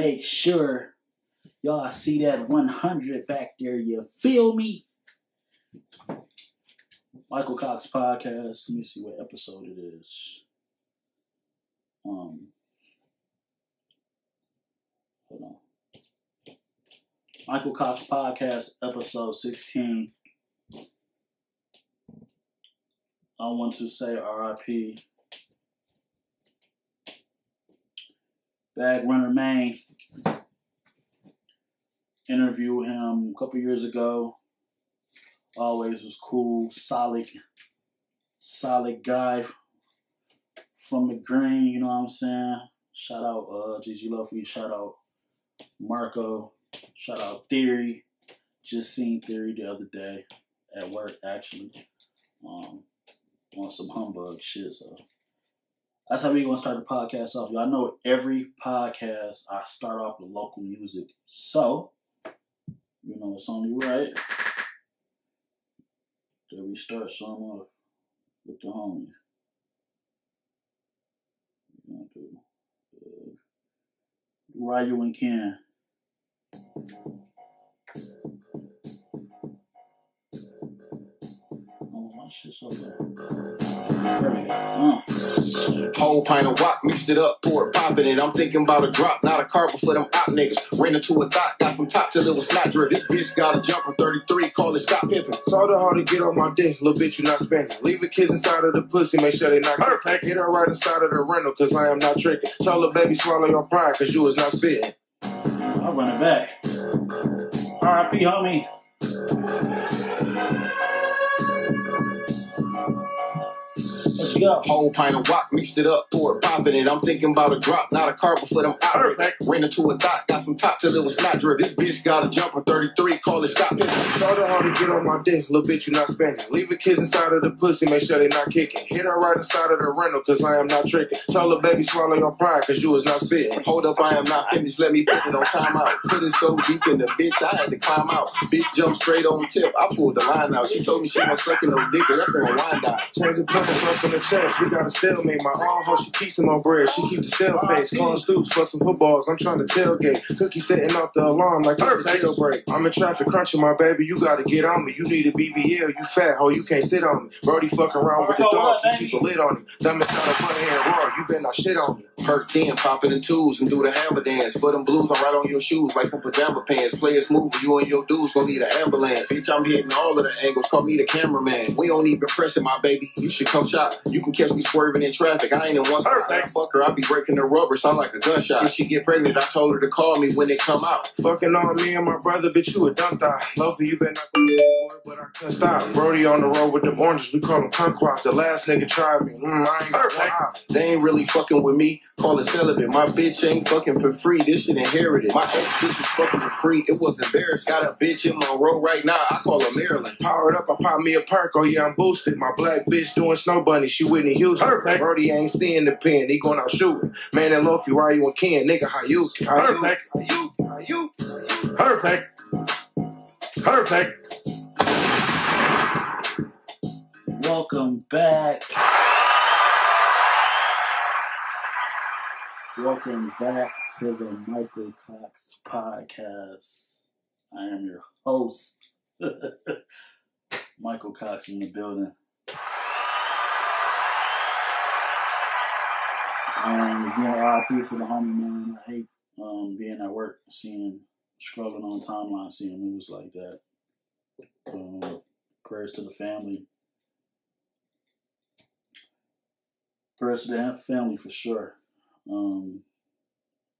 make sure y'all see that 100 back there. You feel me? Michael Cox Podcast. Let me see what episode it is. Hold on. Michael Cox Podcast, episode 16. I want to say RIP. Bag Runner Maine. Interviewed him a couple years ago. Always was cool, solid guy from the green, you know what I'm saying? Shout out GG Luffy, shout out Marco, shout out Theory. Just seen Theory the other day at work, actually. On some humbug shit, so that's how we gonna start the podcast off. Y'all know every podcast I start off with local music, so you know it's only right that we start some off with the homie. We're gonna do Ryu and Ken. Shit so Whole pint of wok, mixed it up, pour it, popping it. I'm thinking about a drop, not a carbon for them op niggas. Ran into a thought, got some top till it was snot drip. This bitch got a jumper 33, call it stop pimping. Told her how to get on my dick, little bitch, you not spending. Leave the kids inside of the pussy, make sure they not get hit her right inside of the rental, cause I am not tricking. Told her, baby, swallow your pride, cause you is not spitting. I'll run it back. RIP, homie. Let's go. Whole pint of wok, mixed it up, pour it, popping it. I'm thinking about a drop, not a carbon for them op niggas. Ran into a thought, got some top till it was snot drip. This bitch got a jumper 33, call it stop pimping. Told her how to get on my dick, little bitch, you not spending. Leave the kids inside of the pussy, make sure they not kicking. Hit her right inside of the rental, cause I am not tricking. Told her, baby, swallow your pride, cause you is not spitting. Hold up, I am not finished, let me put it on timeout. Put it so deep in the bitch, I had to climb out. Bitch jumped straight on tip, I pulled the line out. She told me she was sucking no dick, and that's on a wind down. Change the purple plus on the chest, we got a stalemate. My own hoe, she keeps some more bread, she keep the stale face. Calling stoops for some footballs, I'm trying to tailgate. Cookie setting off the alarm like it's a jailbreak. I'm in traffic crunching, my baby, you gotta get on me. You need a BBL, you fat hoe, you can't sit on me. Brody fucking around with the dog, you keep a lid on him. Dumb as got a funny hair raw, you better not shit on me. Perk 10, popping in twos and do the hammer dance. For them blues, I'm right on your shoes like some pajama pants. Play a smooth, you and your dudes gon' need an ambulance. Bitch, I'm hitting all of the angles, call me the cameraman. We don't even press it, my baby, you should come shop. You can catch me swerving in traffic, I ain't in one spot. Fuck her, I be breaking the rubber, sound like a gunshot. If she get pregnant, I told her to call me when they come out. Fucking on me and my brother, bitch, you a dumb thigh. Loafy, you better not go get boy, but I can't stop. Brody on the road with them oranges, we call them kumquats. The last nigga tried me, I ain't gonna lie. They ain't really fucking with me, call it celibate. My bitch ain't fucking for free, this shit inherited. My ex bitch was fucking for free, it was embarrassing. Got a bitch in my road right now, I call her Maryland. Powered up, I pop me a perk, oh yeah, I'm boosted. My black bitch doing snow bunny, she Whitney Houston. Brody ain't seeing the pen, he going out shooting. Man and Loafy, Ryu and Ken, nigga, how you? Perfect. Welcome back. Welcome back to the Michael Cox Podcast. I am your host, Michael Cox in the building. Again, RIP to the homie, man. I hate being at work, scrolling on the timeline, seeing news like that. Prayers to the family. Prayers to the family for sure.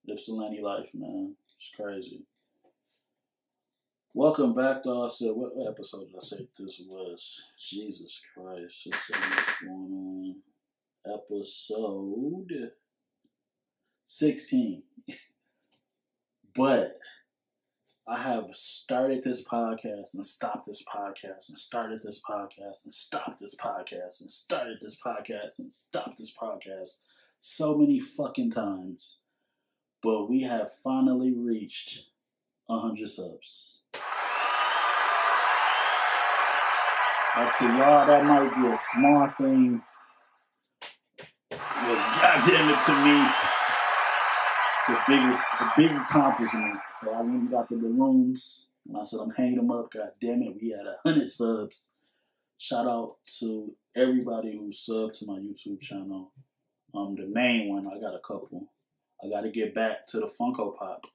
Ypsilanti life, man. It's crazy. Welcome back to us. What episode did I say this was? Jesus Christ. There's so much going on. Episode 16. But I have started this podcast and stopped this podcast and started this podcast and stopped this podcast and started this podcast and stopped this podcast so many fucking times. But we have finally reached 100 subs. Like, to y'all, that might be a small thing. But goddamn it, to me, a big accomplishment. So I went and got the balloons, and I said I'm hanging them up. God damn it, we had 100 subs. Shout out to everybody who subbed to my YouTube channel. The main one, I got a couple. I got to get back to the Funko Pop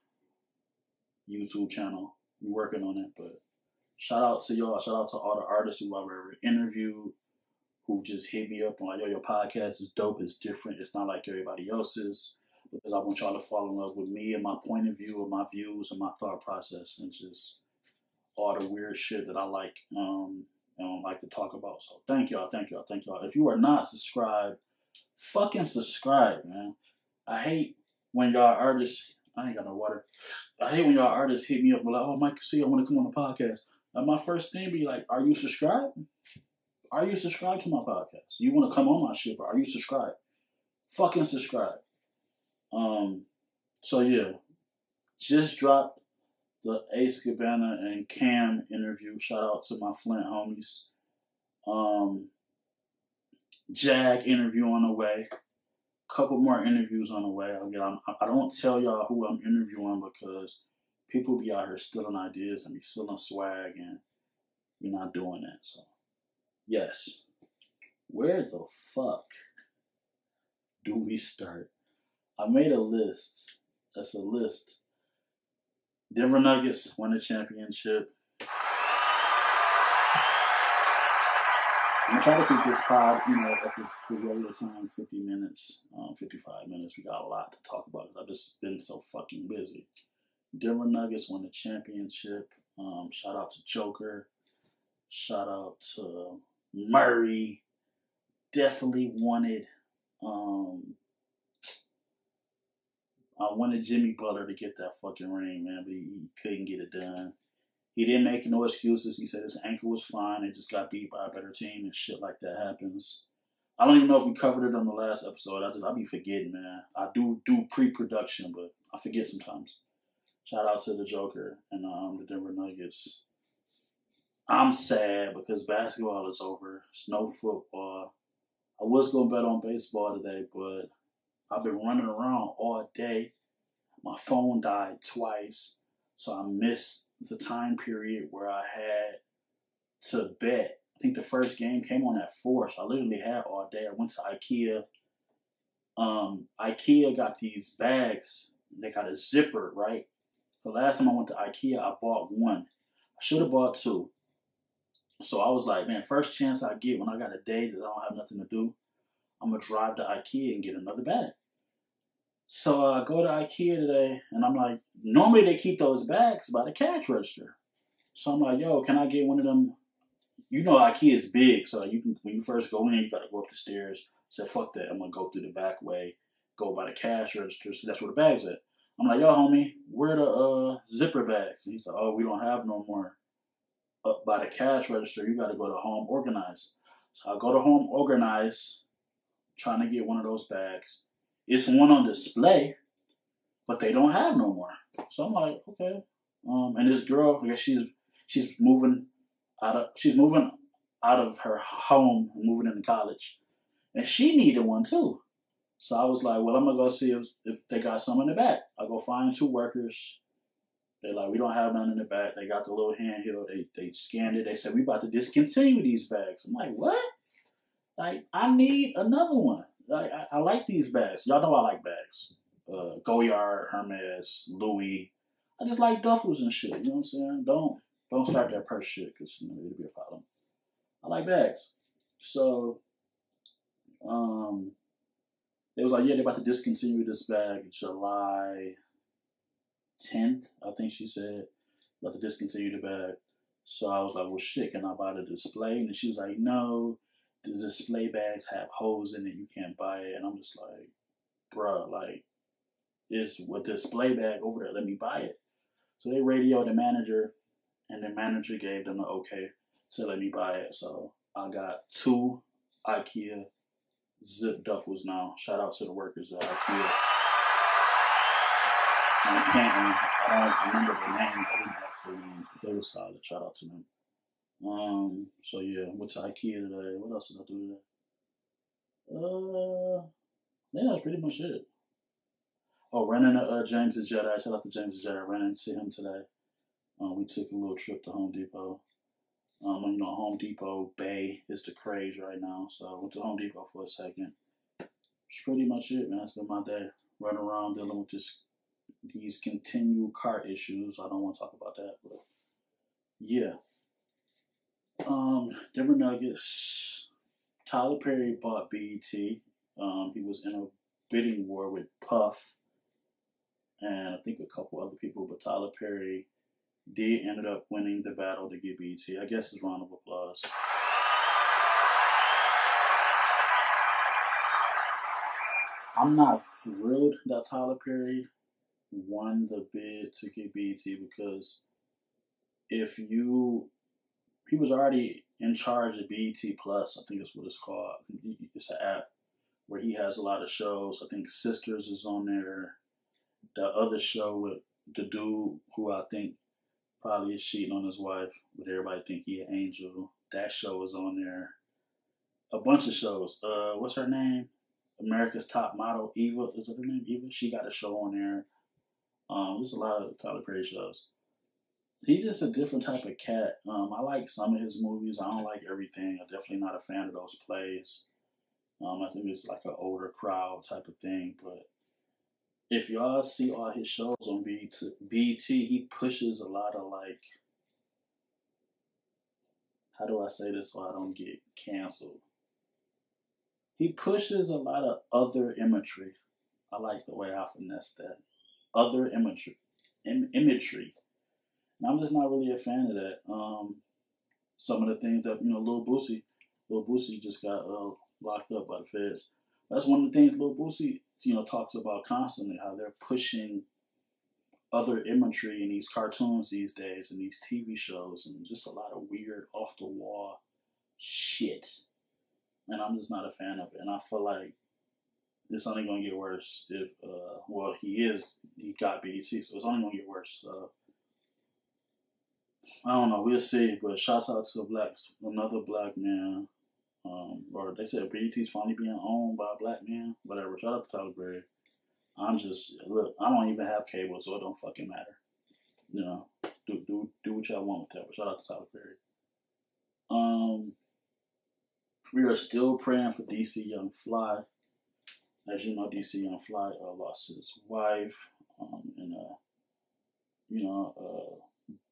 YouTube channel. We're working on it, but shout out to y'all. Shout out to all the artists who I've ever interviewed, who just hit me up and like, yo, your podcast is dope. It's different. It's not like everybody else's. Because I want y'all to fall in love with me and my point of view and my views and my thought process and just all the weird shit that I like like to talk about. So thank y'all. If you are not subscribed, fucking subscribe, man. I hate when y'all artists, I ain't got no water. I hate when y'all artists hit me up and like, oh, Mike, see, I want to come on the podcast. My first thing be like, are you subscribed? Are you subscribed to my podcast? You want to come on my shit, but are you subscribed? Fucking subscribe. So yeah, just dropped the Ace Cabana and Cam interview. Shout out to my Flint homies. Jag interview on the way. Couple more interviews on the way. I don't tell y'all who I'm interviewing because people be out here stealing ideas and be stealing swag, and we're not doing that. So yes, where the fuck do we start? I made a list. That's a list. Denver Nuggets won the championship. I'm going to try to keep this pod, at the regular time, 50 minutes, 55 minutes. We got a lot to talk about. I've just been so fucking busy. Denver Nuggets won the championship. Shout out to Joker. Shout out to Murray. Definitely wanted... I wanted Jimmy Butler to get that fucking ring, man, but he couldn't get it done. He didn't make no excuses. He said his ankle was fine. It just got beat by a better team, and shit like that happens. I don't even know if we covered it on the last episode. I be forgetting, man. I do pre-production, but I forget sometimes. Shout out to the Joker and the Denver Nuggets. I'm sad because basketball is over. It's no football. I was going to bet on baseball today, but I've been running around all day. My phone died twice, so I missed the time period where I had to bet. I think the first game came on at 4, so I literally had all day. I went to IKEA. IKEA got these bags. They got a zipper, right? The last time I went to IKEA, I bought one. I should have bought 2. So I was like, man, first chance I get when I got a day that I don't have nothing to do, I'm going to drive to IKEA and get another bag. So I go to IKEA today, and I'm like, normally they keep those bags by the cash register. So I'm like, yo, can I get one of them? You know IKEA is big, so you can, when you first go in, you got to go up the stairs. I said, fuck that. I'm going to go through the back way, go by the cash register. So that's where the bag's at. I'm like, yo, homie, where the zipper bags? And he said, oh, we don't have no more up by the cash register. You got to go to Home Organize. So I go to Home Organize, trying to get one of those bags. It's one on display, but they don't have no more. So I'm like, okay. And this girl, I guess she's moving out of her home and moving into college, and she needed one too. So I was like, well, I'm gonna go see if they got some in the back. I go find 2 workers. They're like, we don't have none in the back. They got the little handheld. They scanned it. They said, we about to discontinue these bags. I'm like, what? Like, I need another one. Like, I like these bags. Y'all know I like bags. Goyard, Hermes, Louis. I just like duffels and shit. You know what I'm saying? Don't start that purse shit because it'll be a problem. I like bags. So, they was like, yeah, they're about to discontinue this bag July 10th, I think she said. About to discontinue the bag. So I was like, well, shit, can I buy the display? And she was like, no, the display bags have holes in it. You can't buy it. And I'm just like, bruh, like, it's a display bag over there. Let me buy it. So they radioed the manager, and the manager gave them the okay to let me buy it. So I got 2 IKEA zip duffels now. Shout out to the workers at IKEA. And I don't remember their names. I didn't have their names, but they were solid. Shout out to them. So yeah, went to IKEA today. What else did I do today? I think that's pretty much it. ran into James the Jedi. Shout out to James the Jedi. Ran into him today. We took a little trip to Home Depot. Home Depot Bay is the craze right now. So I went to Home Depot for a second. That's pretty much it, man. That's been my day. Running around dealing with these continued car issues. I don't want to talk about that, but yeah. Different nuggets. Tyler Perry bought BET. He was in a bidding war with Puff and I think a couple other people, but Tyler Perry ended up winning the battle to get BET. I guess it's a round of applause. I'm not thrilled that Tyler Perry won the bid to get BET because he was already in charge of BET Plus, I think that's what it's called. It's an app where he has a lot of shows. I think Sisters is on there. The other show with the dude who I think probably is cheating on his wife, but everybody think he an angel. That show is on there. A bunch of shows. What's her name? America's Top Model, Eva. Is that her name? Eva? She got a show on there. There's a lot of Tyler Perry shows. He's just a different type of cat. I like some of his movies. I don't like everything. I'm definitely not a fan of those plays. I think it's like an older crowd type of thing. But if y'all see all his shows on BET, he pushes a lot of like, how do I say this so I don't get canceled? He pushes a lot of other imagery. I like the way I finesse that. Other imagery. Imagery. And I'm just not really a fan of that. Some of the things that, Lil Boosie just got locked up by the feds. That's one of the things Lil Boosie, talks about constantly, how they're pushing other imagery in these cartoons these days and these TV shows and just a lot of weird off-the-wall shit. And I'm just not a fan of it. And I feel like it's only going to get worse if, he got BET, so it's only going to get worse. I don't know, we'll see, but shouts out to another black man. Or they said BET's finally being owned by a black man. Whatever, shout out to Tyler Perry. I don't even have cable, so it don't fucking matter. Do what y'all want with that, but shout out to Tyler Perry. We are still praying for DC Young Fly. As you know, DC Young Fly lost his wife in a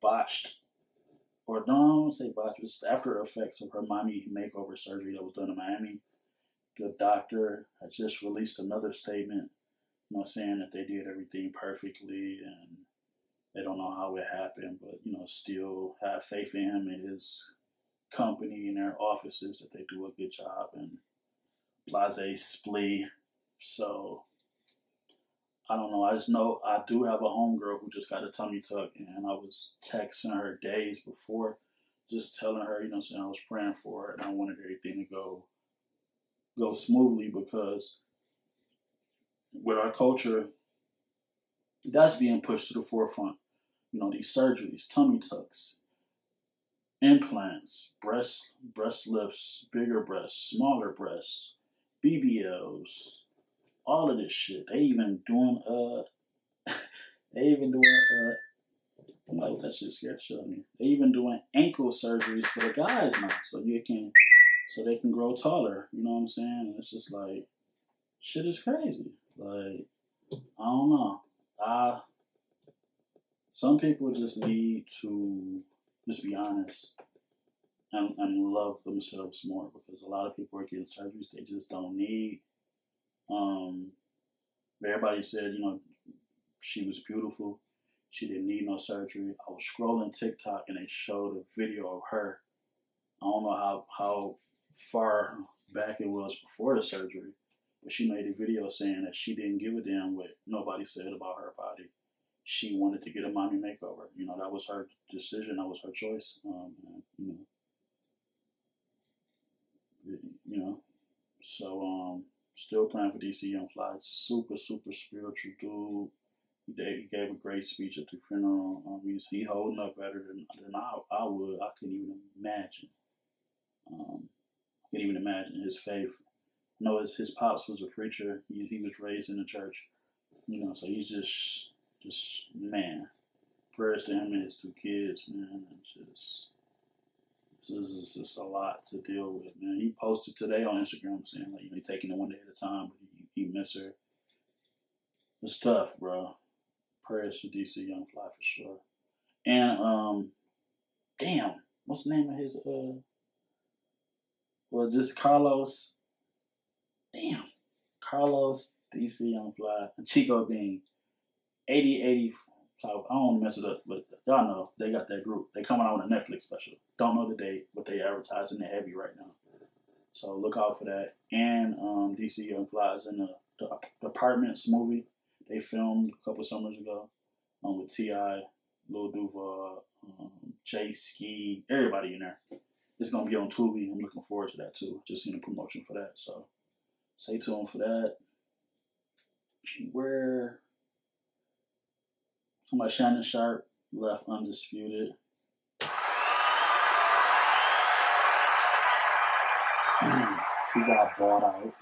botched, or no, I don't want to say botched, but after effects of her Miami makeover surgery that was done in Miami. The doctor had just released another statement, saying that they did everything perfectly and they don't know how it happened, but, still have faith in him and his company and their offices that they do a good job and blase splee. So I don't know. I just know I do have a homegirl who just got a tummy tuck, and I was texting her days before, just telling her, saying I was praying for her and I wanted everything to go smoothly, because with our culture, that's being pushed to the forefront. These surgeries, tummy tucks, implants, breast lifts, bigger breasts, smaller breasts, BBLs, all of this shit. They even doing I'm like, that shit scared the shit out of me. They even doing ankle surgeries for the guys now, so they can grow taller. You know what I'm saying? And it's just like, shit is crazy. Like, I don't know. Some people just need to just be honest and love themselves more, because a lot of people are getting surgeries they just don't need. Everybody said, she was beautiful. She didn't need no surgery. I was scrolling TikTok and they showed a video of her. I don't know how far back it was before the surgery, but she made a video saying that she didn't give a damn what nobody said about her body. She wanted to get a mommy makeover. That was her decision. That was her choice. So still praying for DC Young Fly. Super, super spiritual dude. He gave a great speech at the funeral. He holding up better than I would. I couldn't even imagine. His faith. I know his pops was a preacher. He was raised in the church. You know, so he's just man. Prayers to him and his 2 kids, man. It's just a lot to deal with, man. He posted today on Instagram saying, like, you know, he's taking it one day at a time, but he miss her. It's tough, bro. Prayers for DC Young Fly for sure. And damn, what's the name of his well, just Carlos. Damn. Carlos, DC Young Fly, and Chico Bean. 80. So I don't want to mess it up, but y'all know they got that group. They coming out with a Netflix special. Don't know the date, but they advertising it heavy right now. So look out for that. And DC Young Fly is in the Apartments movie. They filmed a couple summers ago with T.I., Lil Duval, Jay Ski, everybody in there. It's going to be on Tubi. I'm looking forward to that too. Just seen a promotion for that. So stay tuned for that. Where somebody Shannon Sharp left undisputed. He got bought out.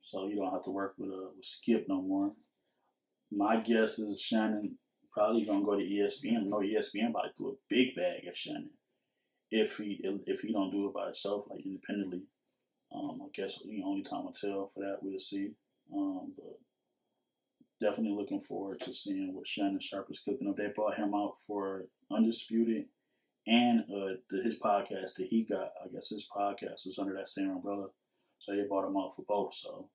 So you don't have to work with Skip no more. My guess is Shannon probably gonna go to ESPN. I know ESPN about to do a big bag at Shannon if he don't do it by himself, like independently. I guess the only time will tell for that. We'll see. But definitely looking forward to seeing what Shannon Sharp is cooking up. They brought him out for Undisputed and his podcast that he got. I guess his podcast was under that same umbrella, so they brought him out for both. So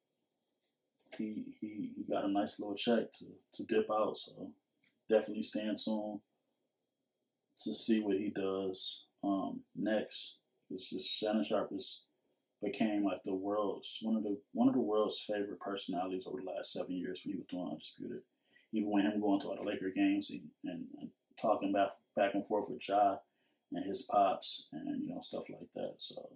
he got a nice little check to dip out. So definitely stand tuned to see what he does next. It's just Shannon Sharp became like the world's one of the world's favorite personalities over the last 7 years when he was doing Undisputed. Even when him going to all the Laker games and talking back and forth with Ja and his pops and stuff like that. So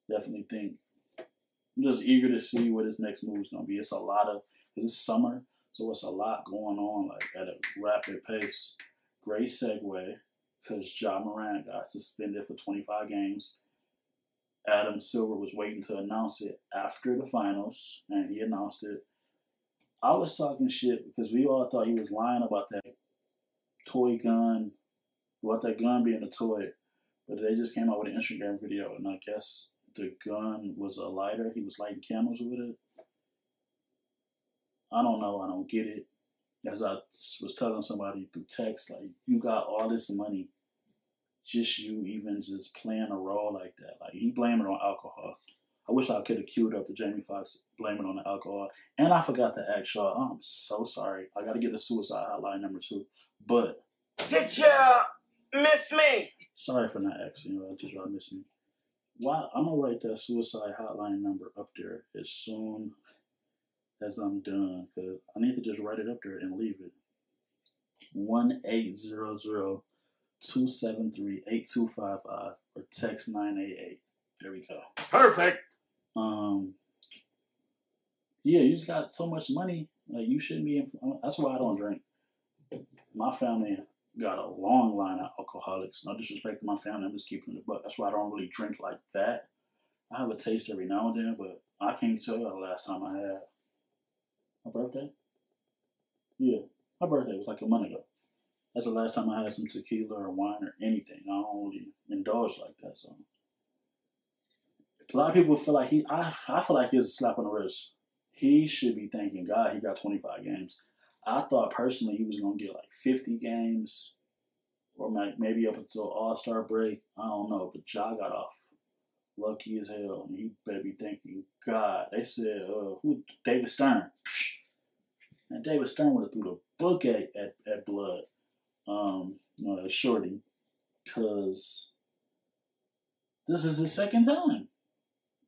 definitely think I'm just eager to see what his next move is gonna be. It's a lot of because it's summer, so it's a lot going on like at a rapid pace. Great segue because Ja Morant got suspended for 25 games. Adam Silver was waiting to announce it after the finals, and he announced it. I was talking shit because we all thought he was lying about that toy gun, about that gun being a toy. But they just came out with an Instagram video, and I guess the gun was a lighter. He was lighting candles with it. I don't know. I don't get it. As I was telling somebody through text, like, you got all this money. Just you even just playing a role like that. Like, he blamed it on alcohol. I wish I could have queued up the Jamie Foxx blaming on the alcohol. And I forgot to ask y'all. I'm so sorry. I got to get the suicide hotline number 2. But did you miss me? Sorry for not asking you. Did y'all miss me? Why? I'm going to write that suicide hotline number up there as soon as I'm done. Because I need to just write it up there and leave it. 1-800-273-8255 or text 988. There we go. Perfect. Yeah, you just got so much money. Like, you shouldn't be. That's why I don't drink. My family got a long line of alcoholics. No disrespect to my family. I'm just keeping it a buck. That's why I don't really drink like that. I have a taste every now and then, but I can't tell you the last time I had. My birthday? Yeah, my birthday was like a month ago. That's the last time I had some tequila or wine or anything. I don't really indulge like that. So a lot of people feel like I feel like he's a slap on the wrist. He should be thanking God he got 25 games. I thought personally he was going to get like 50 games or maybe up until All-Star break. I don't know. But Ja got off lucky as hell. And he better be thanking God. They said, who? David Stern. And David Stern would have threw the book at Blood. Shorty. Because this is his second time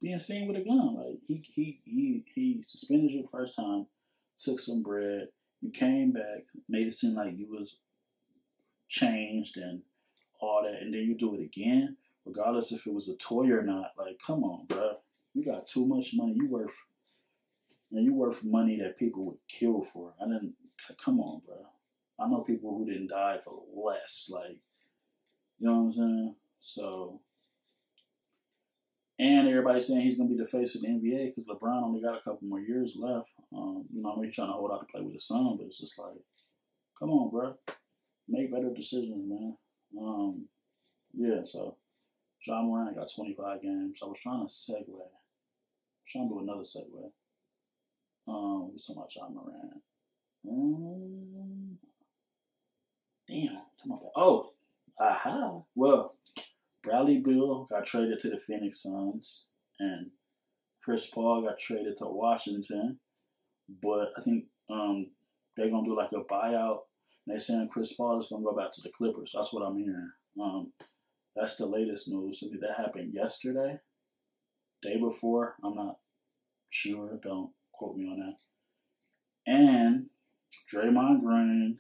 being seen with a gun. Like, he suspended you the first time, took some bread, you came back, made it seem like you was changed and all that, and then you do it again, regardless if it was a toy or not. Like, come on, bro. You got too much money. You worth money that people would kill for. Come on, bro. I know people who didn't die for less. Like, you know what I'm saying? So And everybody's saying he's going to be the face of the NBA because LeBron only got a couple more years left. You know, I know he's trying to hold out to play with his son, but it's just like, come on, bro. Make better decisions, man. Yeah, so Ja Morant got 25 games. I was trying to segue. I was trying to do another segue. We was talking about Ja Morant. Damn, come on back. Oh, aha. Well, Bradley Beal got traded to the Phoenix Suns, and Chris Paul got traded to Washington. But I think they're gonna do like a buyout. And they're saying Chris Paul is gonna go back to the Clippers. That's what I'm hearing. That's the latest news. So that happened yesterday, day before. I'm not sure. Don't quote me on that. And Draymond Green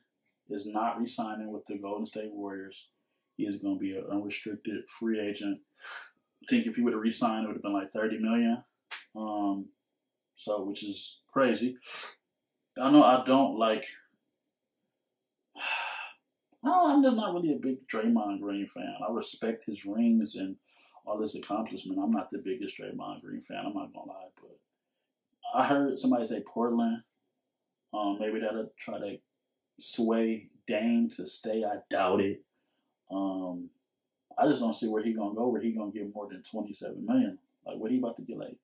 is not re-signing with the Golden State Warriors. He is going to be an unrestricted free agent. I think if he would have re-signed, it would have been like $30 million. So, which is crazy. I know I don't like. I'm just not really a big Draymond Green fan. I respect his rings and all his accomplishment. I'm not the biggest Draymond Green fan. I'm not gonna lie, but I heard somebody say Portland. Maybe that'll try to sway Dame to stay. I doubt it. I just don't see where he gonna go. Where he gonna get more than $27 million? Like, what he about to get? Like,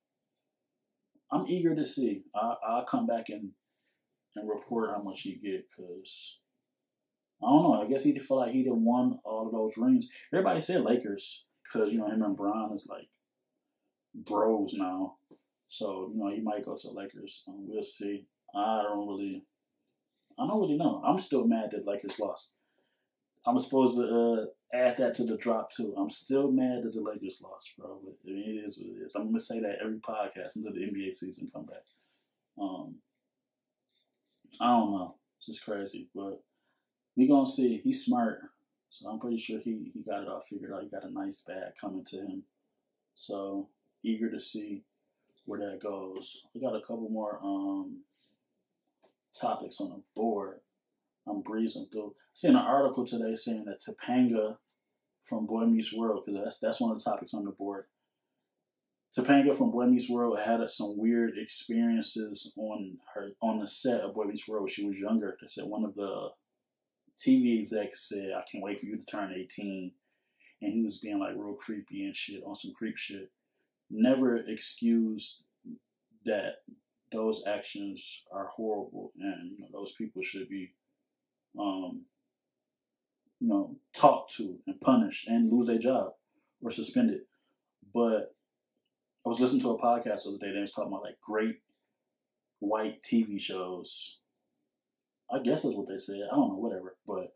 I'm eager to see. I'll come back and report how much he get because I don't know. I guess he feel like he done won all of those rings. Everybody said Lakers because you know him and Bron is like bros now. So you know he might go to Lakers. We'll see. I don't really know. I'm still mad that Lakers lost. I'm supposed to add that to the drop too. I'm still mad that the Lakers lost, bro. But I mean, it is what it is. I'm gonna say that every podcast until the NBA season come back. I don't know. It's just crazy, but we gonna see. He's smart, so I'm pretty sure he got it all figured out. He got a nice bag coming to him. So eager to see where that goes. We got a couple more topics on the board. I'm breezing through. I seen an article today saying that Topanga from Boy Meets World, because that's one of the topics on the board. Topanga from Boy Meets World had some weird experiences on the set of Boy Meets World when she was younger. They said one of the TV execs said, "I can't wait for you to turn 18," and he was being like real creepy and shit on some creep shit. Never excused that those actions are horrible, and you know those people should be talked to and punished and lose their job or suspended. But I was listening to a podcast the other day. They was talking about like great white TV shows. I guess that's what they said. I don't know, whatever. But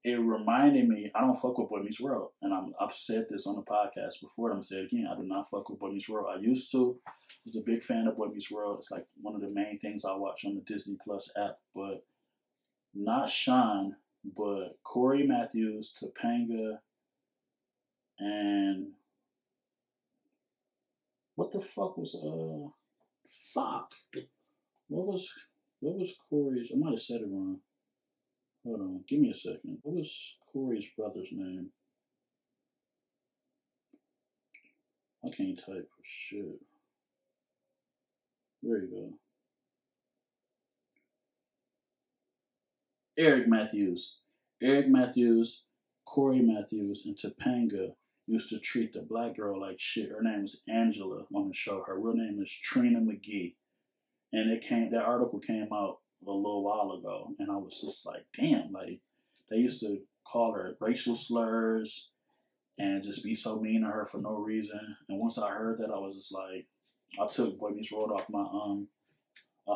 it reminded me, I don't fuck with Boy Meets World. And I've said this on the podcast before. I'm going to say it again. I do not fuck with Boy Meets World. I used to. I was a big fan of Boy Meets World. It's like one of the main things I watch on the Disney Plus app. But not Sean, but Corey Matthews, Topanga, and what the fuck was What was Corey's? I might have said it wrong. Hold on, give me a second. What was Corey's brother's name? I can't type for shit. There you go. Eric Matthews, Corey Matthews, and Topanga used to treat the black girl like shit. Her name is Angela on the show. Her real name is Trina McGee. And that article came out a little while ago, and I was just like, damn, like they used to call her racial slurs and just be so mean to her for no reason. And once I heard that, I was just like, I took Boy Meets World off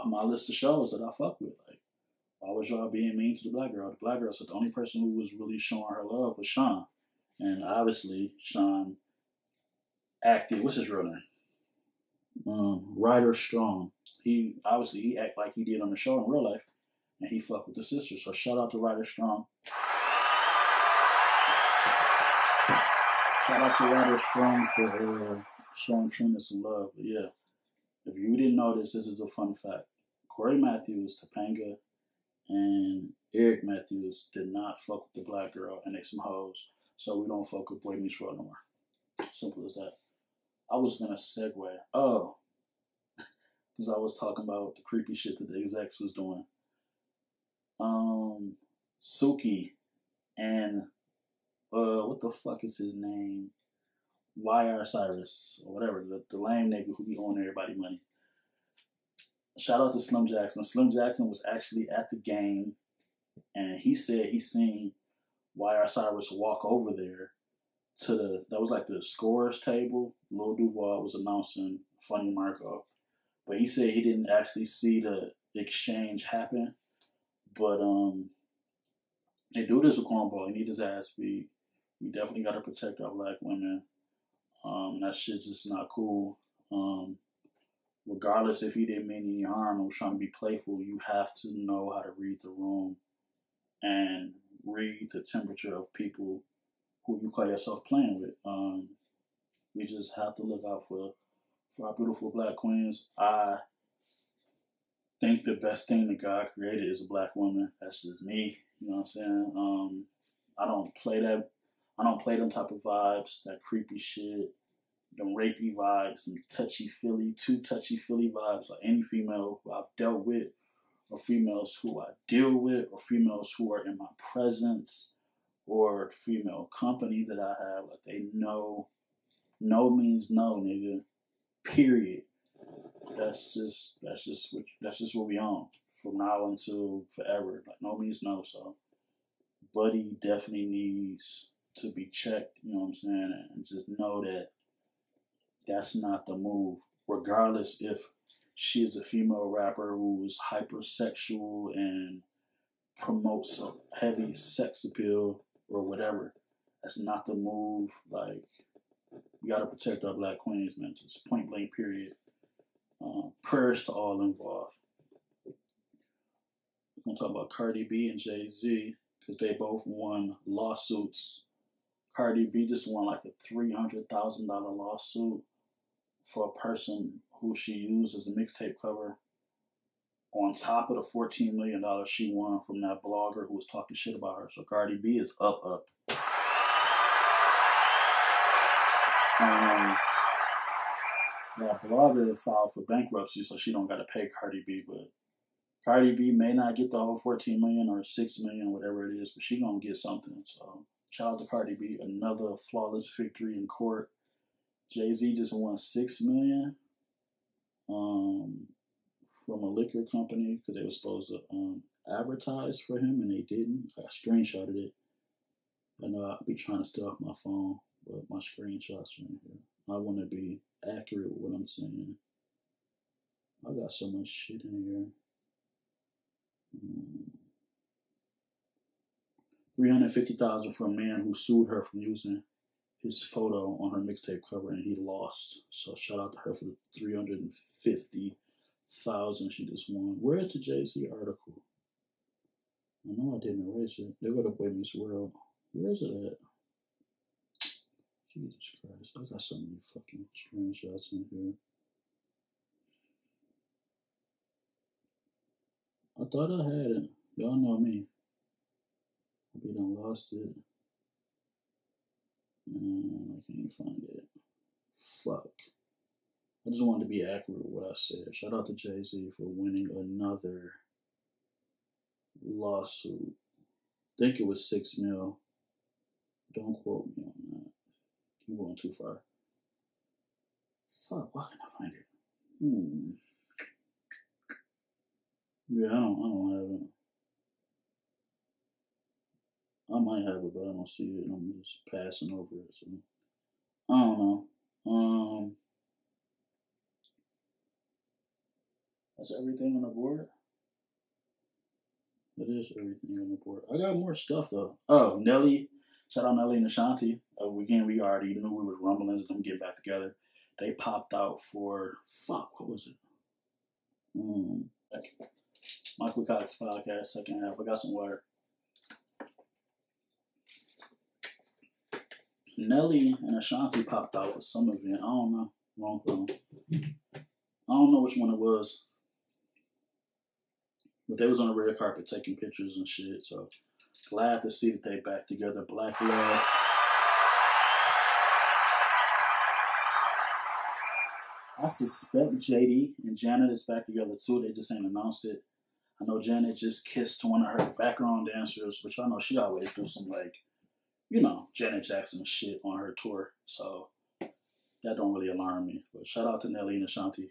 my list of shows that I fuck with. Like, why was y'all being mean to the black girl? The black girl said the only person who was really showing her love was Sean. And obviously, Sean acted, what's his real name? Ryder Strong. He act like he did on the show in real life, and he fucked with the sister. So shout out to Ryder Strong. Shout out to Ryder Strong for showing Trina some love. But yeah, if you didn't know this is a fun fact. Corey Matthews, Topanga, and Eric Matthews did not fuck with the black girl, and they some hoes. So we don't fuck with Boy Meets World no more. Simple as that. I was gonna segue. Oh, because I was talking about the creepy shit that the execs was doing. Suki and what the fuck is his name? Y.R. Cyrus or whatever, the lame nigga who be owing everybody money. Shout out to Slim Jackson. Slim Jackson was actually at the game, and he said he seen Y.R. Cyrus walk over there to that was like the scorers table. Lil Duval was announcing Funny Marco, but he said he didn't actually see the exchange happen. But they do this with Cornball. He need his ass beat. We definitely got to protect our black women. That shit just not cool. Regardless if he didn't mean any harm or was trying to be playful, you have to know how to read the room and read the temperature of people who you call yourself playing with. We just have to look out for our beautiful black queens. I think the best thing that God created is a black woman. That's just me. You know what I'm saying? I don't play them type of vibes, that creepy shit, them rapey vibes, them too touchy-feely vibes, like any female who I've dealt with, or females who I deal with, or females who are in my presence, or female company that I have. Like, they know, no means no, nigga. Period. That's just what we on from now until forever. Like, no means no. So, Buddy definitely needs to be checked. You know what I'm saying? And just know that that's not the move. Regardless if she is a female rapper who is hypersexual and promotes a heavy sex appeal or whatever, that's not the move. Like, we gotta protect our black queens, man. Just point blank, period. Prayers to all involved. We're gonna talk about Cardi B and Jay-Z because they both won lawsuits. Cardi B just won like a $300,000 lawsuit for a person who she used as a mixtape cover, on top of the $14 million she won from that blogger who was talking shit about her. So Cardi B is up. That blogger filed for bankruptcy, so she don't got to pay Cardi B. But Cardi B may not get the whole $14 million or $6 million, whatever it is, but she gonna get something. So shout out to Cardi B. Another flawless victory in court. Jay-Z just won $6 million from a liquor company because they were supposed to advertise for him and they didn't. I screenshotted it. I know I'll be trying to stay off my phone, but my screenshots are in here. I want to be accurate with what I'm saying. I got so much shit in here. $350,000 for a man who sued her for using his photo on her mixtape cover, and he lost. So shout out to her for the $350,000 she just won. Where's the Jay-Z article? I know I didn't erase it. They go to Boy Meets World. Where is it at? Jesus Christ, I got so many fucking screenshots in here. I thought I had it. Y'all know me. I done lost it. I can't find it. Fuck. I just wanted to be accurate with what I said. Shout out to Jay-Z for winning another lawsuit. I think it was $6 million. Don't quote me on that. I'm going too far. Fuck, why can't I find it? Yeah, I don't have it. I might have it, but I don't see it. I'm just passing over it. So I don't know. That's everything on the board. That is everything on the board. I got more stuff though. Oh, Nelly. Shout out Nelly and Ashanti. Again, we already knew we was rumblings of them getting back together. They popped out for what was it? Michael Cox podcast, second half. I got some water. Nelly and Ashanti popped out for some event. I don't know. Wrong phone. I don't know which one it was. But they was on the red carpet taking pictures and shit. So glad to see that they back together. Black love. I suspect JD and Janet is back together too. They just ain't announced it. I know Janet just kissed one of her background dancers, which I know she always do some Janet Jackson shit on her tour. So that don't really alarm me. But shout out to Nelly and Ashanti.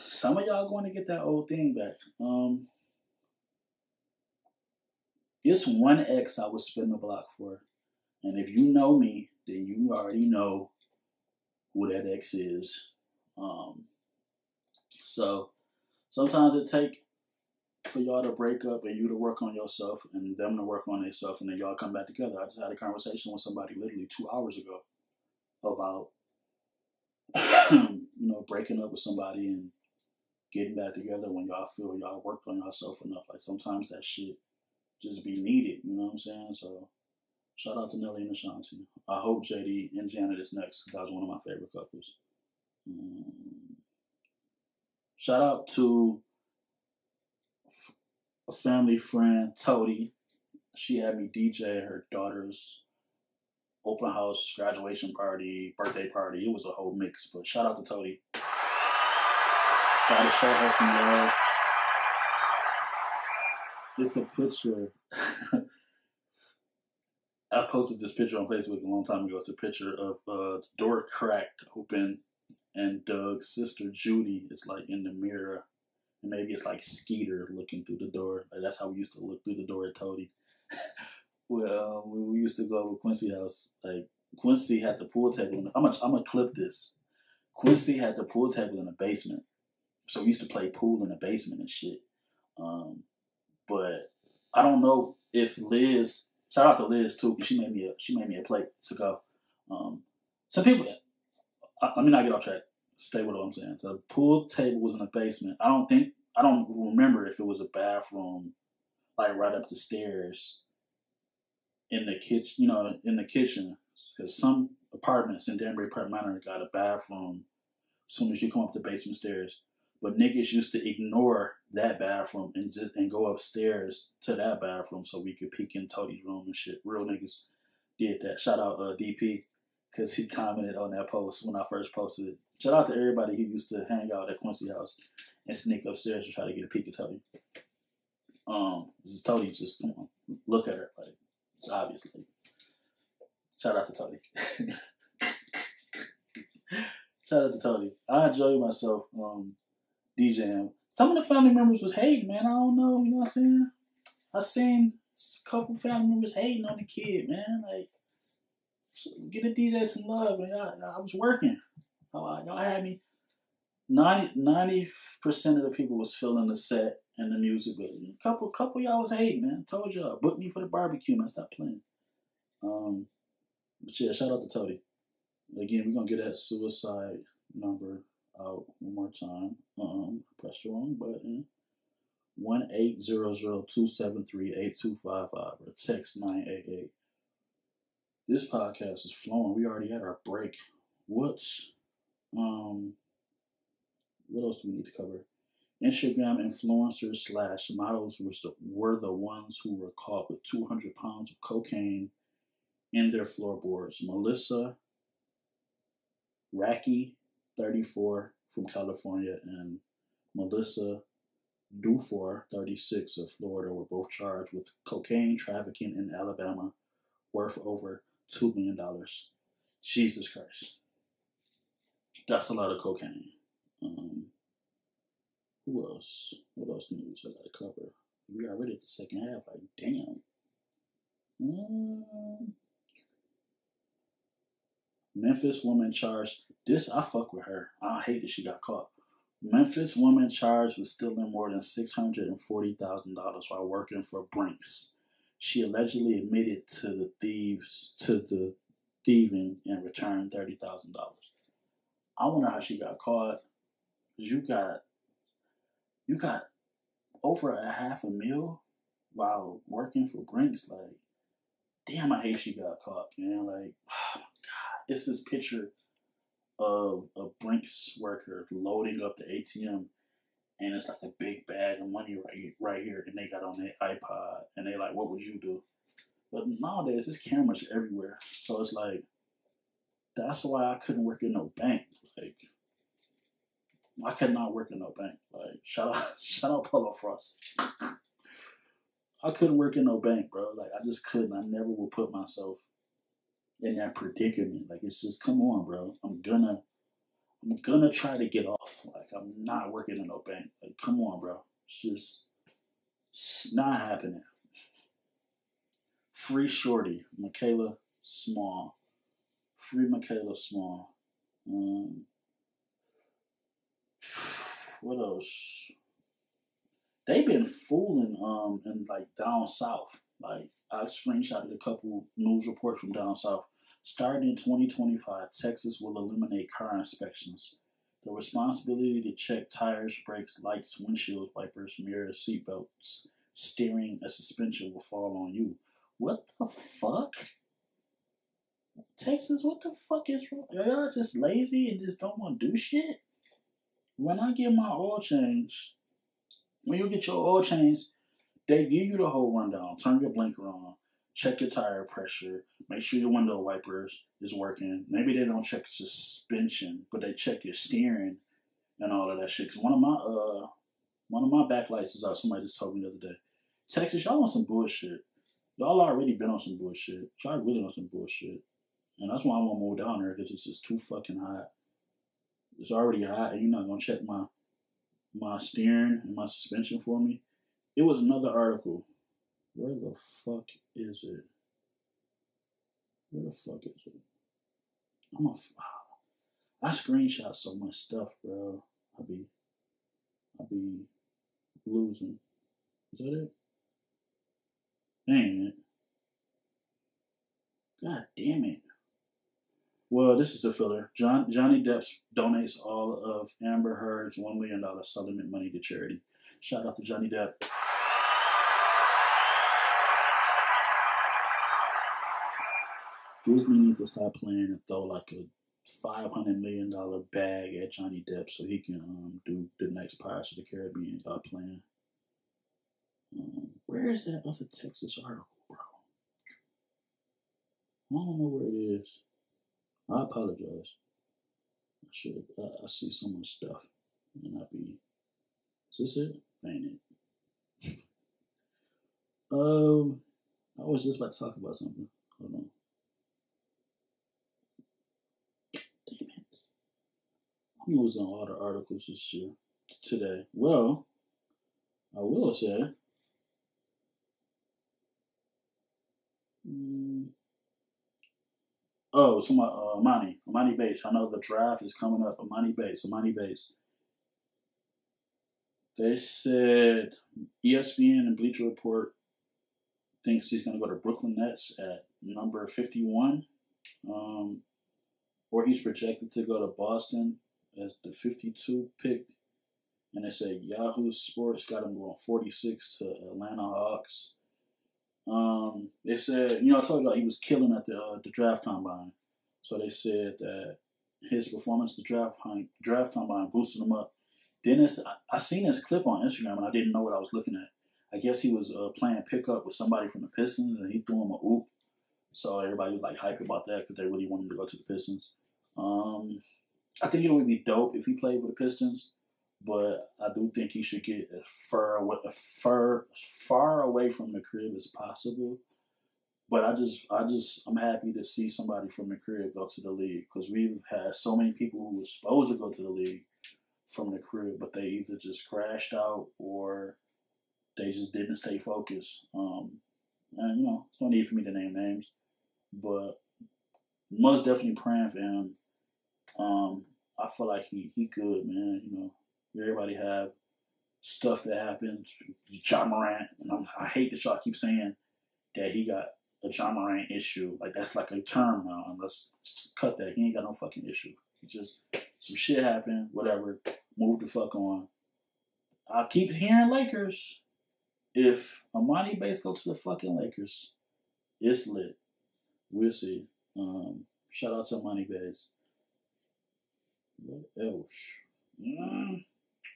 Some of y'all going to get that old thing back. It's one ex I would spin the block for. And if you know me, then you already know who that ex is. So sometimes it take for y'all to break up and you to work on yourself and them to work on themselves and then y'all come back together. I just had a conversation with somebody literally 2 hours ago about breaking up with somebody and getting back together when y'all feel y'all worked on yourself enough. Like sometimes that shit just be needed, you know what I'm saying? So shout out to Nelly and Ashanti. I hope JD and Janet is next because that was one of my favorite couples. Shout out to a family friend, Toady. She had me DJ her daughter's open house, graduation party, birthday party. It was a whole mix, but shout out to Toady. Gotta show her some love. It's a picture. I posted this picture on Facebook a long time ago. It's a picture of the door cracked open and Doug's sister Judy is like in the mirror. And maybe it's like Skeeter looking through the door. Like that's how we used to look through the door at Toady. Well, when we used to go over Quincy house, like Quincy had the pool table. I'm gonna clip this. Quincy had the pool table in the basement, so we used to play pool in the basement and shit. But I don't know if Liz. Shout out to Liz too, because she made me a plate to go. Some people. Let me not get off track. Stay with what I'm saying. The pool table was in the basement. I don't remember if it was a bathroom, like right up the stairs in the kitchen, because some apartments in Danbury Park Manor got a bathroom as soon as you come up the basement stairs. But niggas used to ignore that bathroom and go upstairs to that bathroom so we could peek in Toadie's room and shit. Real niggas did that. Shout out DP, because he commented on that post when I first posted it. Shout out to everybody who used to hang out at Quincy house and sneak upstairs to try to get a peek at Toadie. This is Toadie, just look at her, like, obviously. Shout out to Toadie. Shout out to Toadie. I enjoy myself DJing. Some of the family members was hating, man. I don't know, you know what I'm saying? I seen a couple family members hating on the kid, man. Like, get a DJ some love, man. I was working. Y'all had me. 90% of the people was feeling the set and the music, but a couple y'all was hating, man. Told y'all, book me for the barbecue, man. Stop playing. But yeah, shout out to Toadie. Again, we're gonna get that suicide number out one more time. Press the wrong button. 1-800-273-8255 or text 988. This podcast is flowing. We already had our break. What else do we need to cover? Instagram influencers / models were the ones who were caught with 200 pounds of cocaine in their floorboards. Melissa Racky, 34, from California, and Melissa Dufour, 36, of Florida, were both charged with cocaine trafficking in Alabama worth over $2 million. Jesus Christ. That's a lot of cocaine. Who else? What else news I gotta cover? We already at the second half. Like, damn. Memphis woman charged. This, I fuck with her. I hate that she got caught. Memphis woman charged with stealing more than $640,000 while working for Brinks. She allegedly admitted to the thieving and returned $30,000. I wonder how she got caught. You got over $500,000 while working for Brinks. Like, damn, I hate she got caught, man. Like, oh my God. It's this picture of a Brinks worker loading up the ATM, and it's like a big bag of money right here, and they got on their iPod, and they like, what would you do? But nowadays, there's cameras everywhere, so it's like, that's why I couldn't work in no bank. Like, I could not work in no bank. Like, shout out Polo Frost. I couldn't work in no bank, bro. Like, I just couldn't. I never would put myself in that predicament. Like, it's just, come on, bro. I'm gonna try to get off. Like, I'm not working in no bank. Like, come on, bro. It's not happening. Free Shorty, Michaela Small. Free Michaela Small. What else? They've been fooling in like down south. Like, I screenshotted a couple news reports from down south. Starting in 2025, Texas will eliminate car inspections. The responsibility to check tires, brakes, lights, windshields, wipers, mirrors, seatbelts, steering, and suspension will fall on you. What the fuck? Texas, what the fuck is wrong? Are y'all just lazy and just don't want to do shit? When I get my oil change, when you get your oil change, they give you the whole rundown. Turn your blinker on, check your tire pressure, make sure your window wipers is working. Maybe they don't check suspension, but they check your steering and all of that shit. Cause one of my backlights is out. Somebody just told me the other day. Texas, y'all on some bullshit. Y'all already been on some bullshit. Y'all really on some bullshit. And that's why I want to move down there, because it's just too fucking hot. It's already hot, and you're not gonna check my steering and my suspension for me. It was another article. Where the fuck is it? Where the fuck is it? I screenshot so much stuff, bro. I be losing. Is that it? Dang it. God damn it. Well, this is a filler. Johnny Depp donates all of Amber Heard's $1 million settlement money to charity. Shout out to Johnny Depp. Disney needs to stop playing and throw like a $500 million bag at Johnny Depp so he can do the next Pirates of the Caribbean plan. Where is that other Texas article, bro? I don't know where it is. I apologize. I see so much stuff. And is this it? Ain't it? I was just about to talk about something. Hold on. Damn it. I'm losing all the articles this year. Today. Well, I will say. Oh, so Amani Bates. I know the draft is coming up. Amani Bates. They said ESPN and Bleacher Report thinks he's going to go to Brooklyn Nets at number 51. Or he's projected to go to Boston as the 52 picked. And they said Yahoo Sports got him going 46 to Atlanta Hawks. They said, I told you about he was killing at the draft combine. So they said that his performance at the draft combine boosted him up. Then I seen this clip on Instagram and I didn't know what I was looking at. I guess he was playing pickup with somebody from the Pistons and he threw him a oop. So everybody was like hype about that because they really wanted to go to the Pistons. I think it would be dope if he played for the Pistons, but I do think he should get as far away from the crib as possible. But I'm happy to see somebody from the crib go to the league because we've had so many people who were supposed to go to the league from the crib, but they either just crashed out or they just didn't stay focused. And it's no need for me to name names, but most definitely praying for him. I feel like he good, man. Everybody have stuff that happens. Ja Morant, and I hate that y'all keep saying that he got a Ja Morant issue. Like, that's like a term now. Let's just cut that. He ain't got no fucking issue. It's just some shit happened, whatever. Move the fuck on. I keep hearing Lakers. If Amani Bates goes to the fucking Lakers, it's lit. We'll see. Shout out to Amani Bates. What else?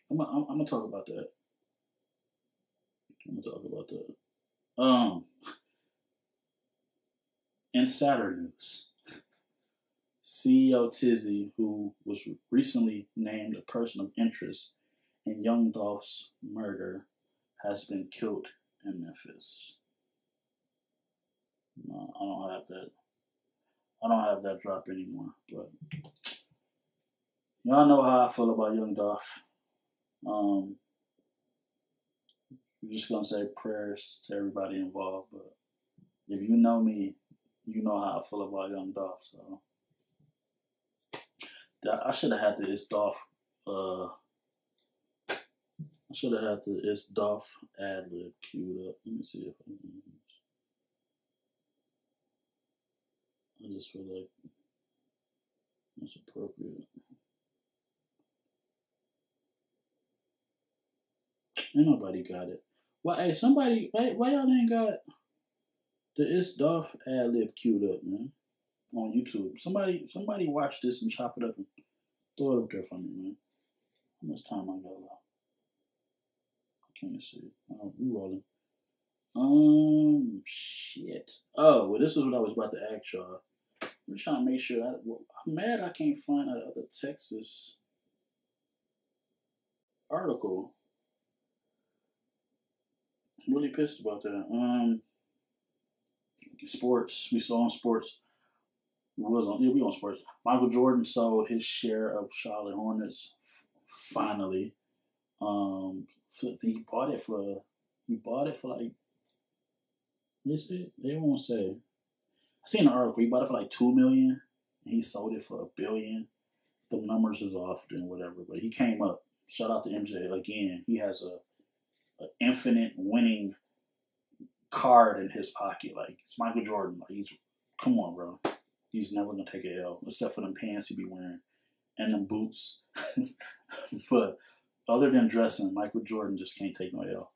I'm gonna talk about that. In Saturday news, CEO Tizzy, who was recently named a person of interest in Young Dolph's murder, has been killed in Memphis. No, I don't have that. I don't have that drop anymore. But y'all know how I feel about Young Dolph. I'm just gonna say prayers to everybody involved. But if you know me, you know how I feel about Young Dolph. So I should have had the It's Dolph. I should have had the It's Dolph ad lib queued up. Let me see if I can. I just feel like that's appropriate. Ain't nobody got it. Why? Hey, somebody. Why y'all ain't got the It's Dolph ad lib queued up, man? On YouTube. Somebody watch this and chop it up and throw it up there for me, man. How much time I got left? I can't see. Oh, we rolling. Shit. Oh, well, this is what I was about to ask y'all. I'm trying to make sure. I'm mad I can't find that other Texas article. I'm really pissed about that. Sports. We saw on sports. We on sports. Michael Jordan sold his share of Charlotte Hornets finally. He bought it for like, they won't say. I seen an article. He bought it for like $2 million. And he sold it for $1 billion. If the numbers is off, then whatever. But he came up. Shout out to MJ again. He has a infinite winning card in his pocket. Like, it's Michael Jordan. Like, come on, bro. He's never gonna take an L, except for them pants he be wearing and them boots. But other than dressing, Michael Jordan just can't take no L.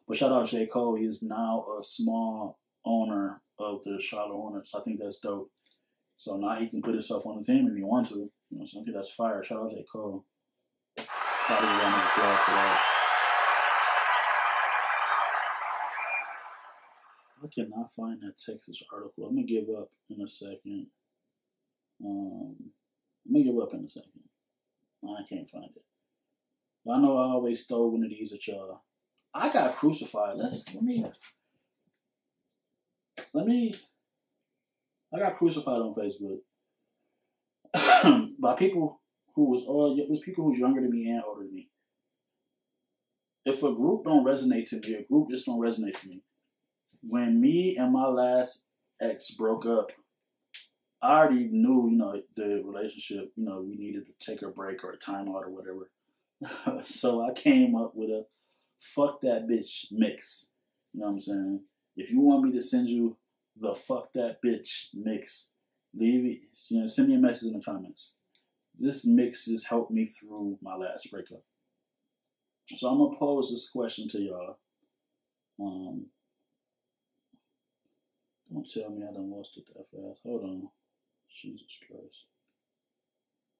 But shout out J. Cole. He is now a small owner of the Charlotte Hornets. I think that's dope. So now he can put himself on the team if he wants to. You know, so I think that's fire. Shout out J. Cole. Gotta give a round of applause for that. I cannot find that Texas article. I'm gonna give up in a second. I can't find it. I know I always throw one of these at y'all. I got crucified. Let me. I got crucified on Facebook by people it was people who's younger than me and older than me. If a group don't resonate to me, a group just don't resonate to me. When me and my last ex broke up, I already knew, the relationship, we needed to take a break or a timeout or whatever. So I came up with a fuck that bitch mix. You know what I'm saying? If you want me to send you the fuck that bitch mix, leave it, send me a message in the comments. This mix just helped me through my last breakup. So I'm going to pose this question to y'all. Don't tell me I done lost it that fast. Hold on. Jesus Christ.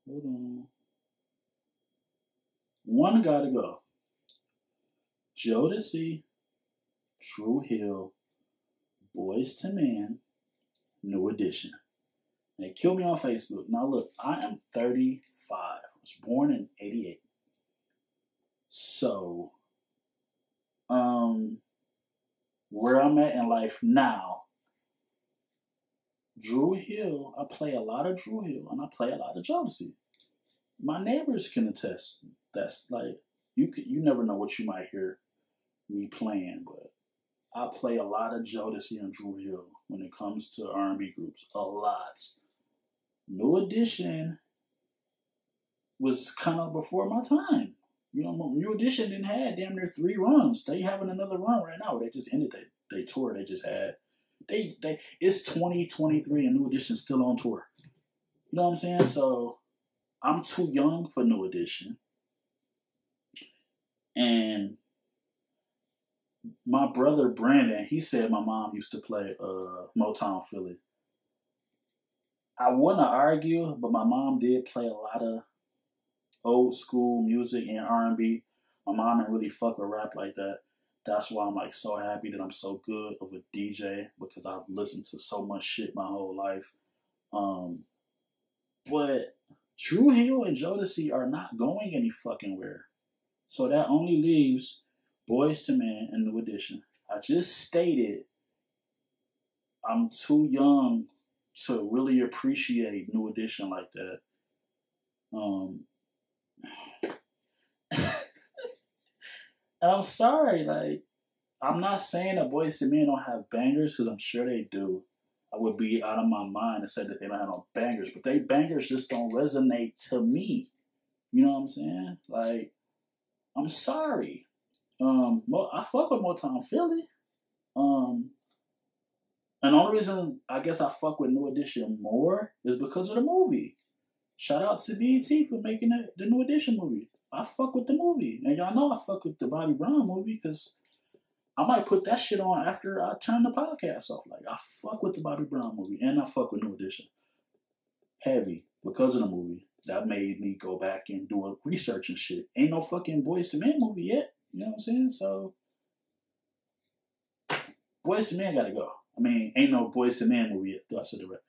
Hold on. One gotta go. Jodeci, True Hill, Boys to Men, New Edition. They killed me on Facebook. Now look, I am 35. I was born in 88. So, where I'm at in life now, Drew Hill, I play a lot of Drew Hill and I play a lot of Jodeci. My neighbors can attest. That's like, you never know what you might hear me playing, but I play a lot of Jodeci and Drew Hill when it comes to R&B groups. A lot. New Edition was kind of before my time. New Edition didn't have damn near 3 runs. They having another run right now. They just ended they tour they just had. It's 2023 and New Edition's still on tour. You know what I'm saying? So I'm too young for New Edition. And my brother Brandon, he said my mom used to play Motown Philly. I wouldn't argue, but my mom did play a lot of old school music and R&B. My mom didn't really fuck with rap like that. That's why I'm like so happy that I'm so good of a DJ, because I've listened to so much shit my whole life. But Drew Hill and Jodeci are not going any fucking where. So that only leaves Boyz II Men and New Edition. I just stated I'm too young to really appreciate New Edition like that. And I'm sorry, like, I'm not saying that Boyz II Men don't have bangers, because I'm sure they do. I would be out of my mind to say that they don't have no bangers, but they bangers just don't resonate to me. You know what I'm saying? Like, I'm sorry. I fuck with Motown Philly. And the only reason I guess I fuck with New Edition more is because of the movie. Shout out to BET for making the New Edition movie. I fuck with the movie. And y'all know I fuck with the Bobby Brown movie because I might put that shit on after I turn the podcast off. Like, I fuck with the Bobby Brown movie and I fuck with New Edition. Heavy because of the movie. That made me go back and do a research and shit. Ain't no fucking Boyz II Men movie yet. You know what I'm saying? So, Boyz II Men gotta go. I mean, ain't no Boyz II Men movie yet. I said it right.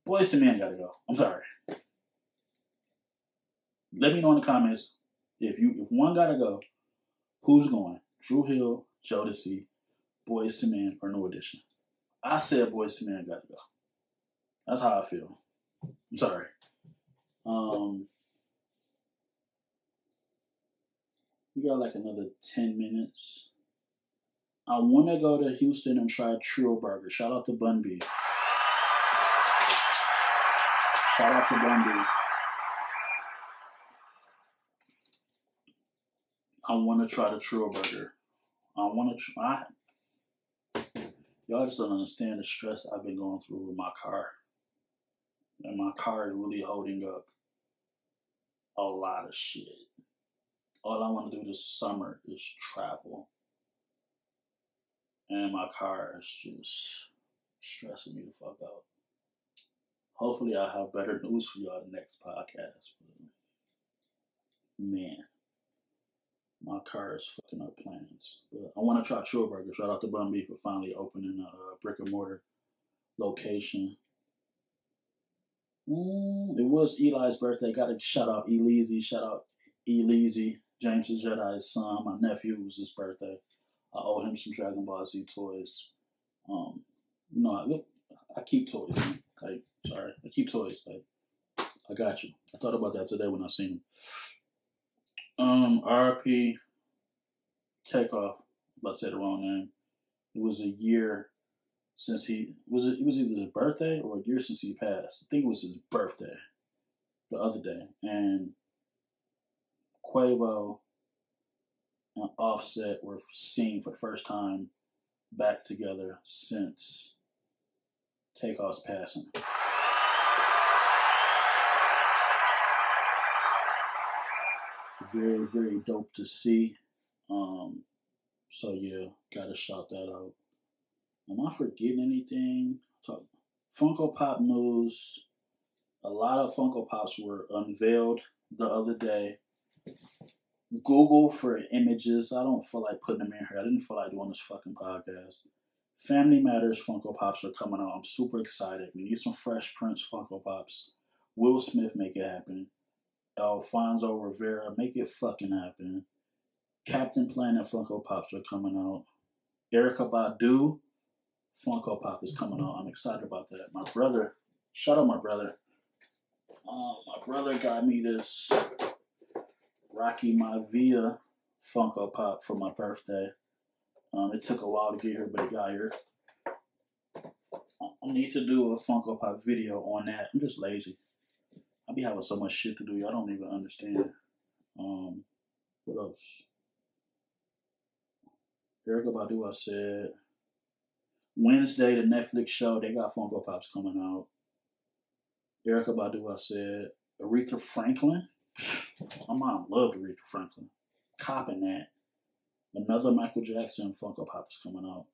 Boyz II Men gotta go. I'm sorry. Let me know in the comments if one gotta go, who's going? Drew Hill, Jodeci, Boyz II Men, or New Edition? I said Boyz II Men gotta go. That's how I feel. I'm sorry. We got like another 10 minutes. I want to go to Houston and try Trio Burger. Shout out to Bun B. Shout out to Bun B. I want to try the Trio Burger. I want to try. Y'all just don't understand the stress I've been going through with my car. And my car is really holding up a lot of shit. All I want to do this summer is travel. And my car is just stressing me the fuck out. Hopefully I'll have better news for y'all the next podcast. But man, my car is fucking up plans. But I want to try Trio Burger. Shout out to Bun B for finally opening a brick and mortar location. It was Eli's birthday. Got to shout out Eleazy. Shout out Eleazy, James the Jedi's son. My nephew, was his birthday. I owe him some Dragon Ball Z toys. I keep toys. Like, sorry, I keep toys. Like, I got you. I thought about that today when I seen him. RP Takeoff. I'm about to say the wrong name. It was a year since it was either his birthday or a year since he passed. I think it was his birthday the other day. And Quavo and Offset were seen for the first time back together since Takeoff's passing. Very, very dope to see. So yeah, gotta shout that out. Am I forgetting anything? Funko Pop news. A lot of Funko Pops were unveiled the other day. Google for images. I don't feel like putting them in here. I didn't feel like doing this fucking podcast. Family Matters Funko Pops are coming out. I'm super excited. We need some Fresh Prince Funko Pops. Will Smith, make it happen. Alfonso Rivera, make it fucking happen. Captain Planet Funko Pops are coming out. Erykah Badu Funko Pop is coming out. I'm excited about that. My brother, shout out my brother. My brother got me this Rocky Maivia Funko Pop for my birthday. It took a while to get here, but it got here. I need to do a Funko Pop video on that. I'm just lazy. I be having so much shit to do. I don't even understand. What else? Erykah Badu, I said. Wednesday, the Netflix show, they got Funko Pops coming out. Erykah Badu, I said. Aretha Franklin. My mom loved Aretha Franklin. Copping that. Another Michael Jackson Funko Pop is coming out.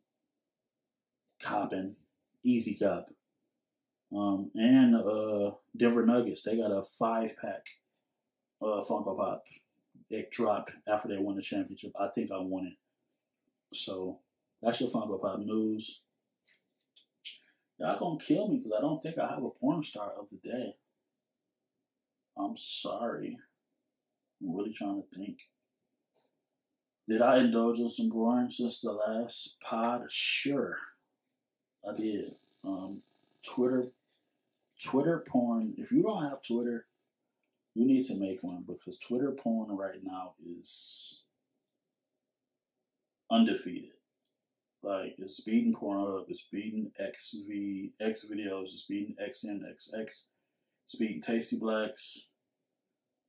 Copping. Easy cop. And Denver Nuggets, they got a 5-pack Funko Pop. It dropped after they won the championship. I think I won it. So that's your Funko Pop news. Y'all gonna kill me because I don't think I have a porn star of the day. I'm sorry. I'm really trying to think. Did I indulge in some porn since the last pod? Sure, I did. Twitter porn. If you don't have Twitter, you need to make one because Twitter porn right now is undefeated. Like, it's beating Pornhub, it's beating X videos, it's beating XNXX, it's beating Tasty Blacks.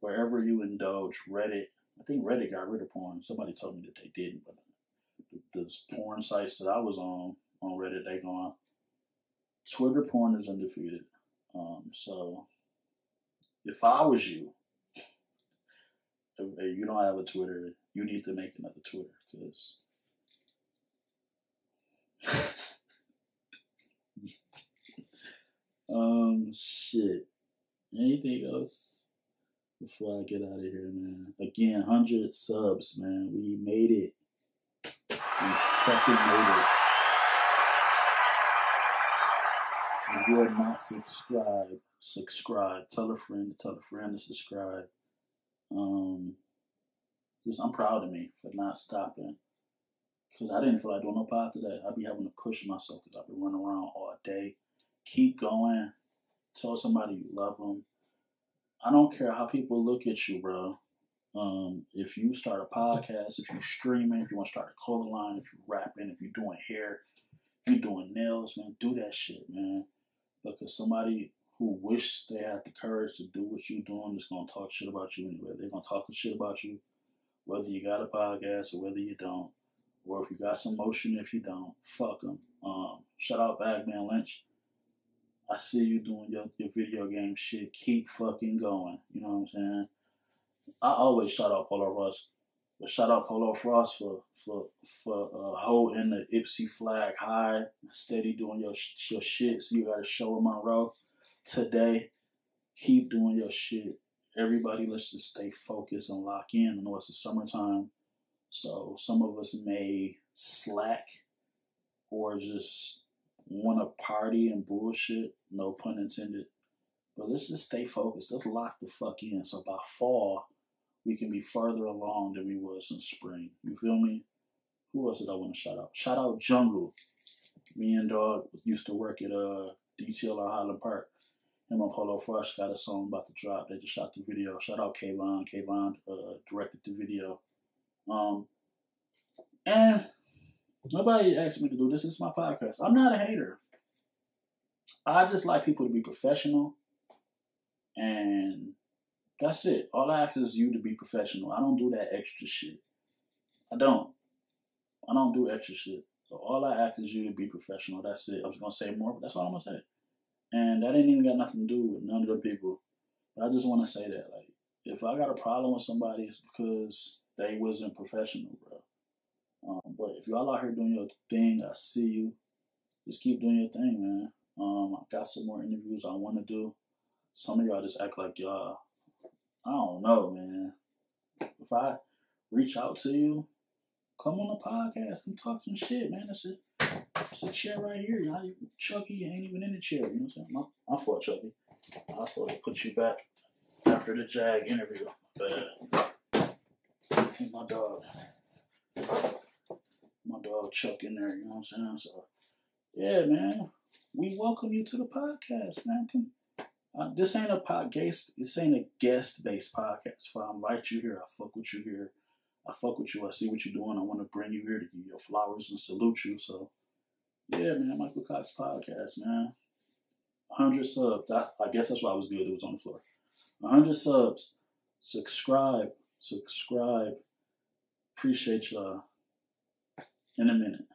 Wherever you indulge, Reddit. I think Reddit got rid of porn. Somebody told me that they didn't, but the porn sites that I was on Reddit, they gone. Twitter porn is undefeated. So if I was you, if you don't have a Twitter, you need to make another Twitter because shit. Anything else before I get out of here, man? Again, 100 subs, man. We made it. We fucking made it. If you are not subscribe. Tell a friend to subscribe. Just, I'm proud of me for not stopping. Because I didn't feel like doing no pod today. I'd be having to push myself because I've been running around all day. Keep going. Tell somebody you love them. I don't care how people look at you, bro. If you start a podcast, if you're streaming, if you want to start a clothing line, if you're rapping, if you're doing hair, if you're doing nails, man, do that shit, man. Because somebody who wish they had the courage to do what you're doing is going to talk shit about you anyway. They're going to talk shit about you, whether you got a podcast or whether you don't. Or if you got some motion, if you don't, fuck them. Shout out Bagman Lynch. I see you doing your video game shit. Keep fucking going. You know what I'm saying? I always shout out Polo Ross. But shout out Polo Frost for holding the Ipsy flag high, steady doing your shit. So you got a show in Monroe today. Keep doing your shit. Everybody, let's just stay focused and lock in. I know it's the summertime, so some of us may slack or just want to party and bullshit. No pun intended. But let's just stay focused. Let's lock the fuck in. So by fall, we can be further along than we was in spring. You feel me? Who else did I want to shout out? Shout out Jungle. Me and Dog used to work at DTLR Highland Park. Him and Polo Frost got a song about to drop. They just shot the video. Shout out Kayvon. Kayvon directed the video. And nobody asked me to do this. It's my podcast. I'm not a hater. I just like people to be professional. And that's it. All I ask is you to be professional. I don't do that extra shit. I don't do extra shit. So all I ask is you to be professional. That's it. I was going to say more, but that's all I'm going to say. And that ain't even got nothing to do with none of the people. But I just want to say that. Like, if I got a problem with somebody, it's because they wasn't professional, bro. But if y'all out here doing your thing, I see you. Just keep doing your thing, man. I got some more interviews I want to do. Some of y'all just act like y'all, I don't know, man. If I reach out to you, come on the podcast, come talk some shit, man. That's it. It's a chair right here. You know, Chucky ain't even in the chair. You know what I'm saying? I'm for Chucky. I was supposed to put you back after the Jag interview. My dog Chuck in there. You know what I'm saying? So, yeah, man. We welcome you to the podcast, man. Come. This ain't a guest-based podcast. If I invite you here, I fuck with you here. I fuck with you. I see what you're doing. I want to bring you here to give you your flowers and salute you. So, yeah, man, Michael Cox Podcast, man. 100 subs. I guess that's why I was good. It was on the floor. 100 subs. Subscribe. Appreciate y'all. In a minute.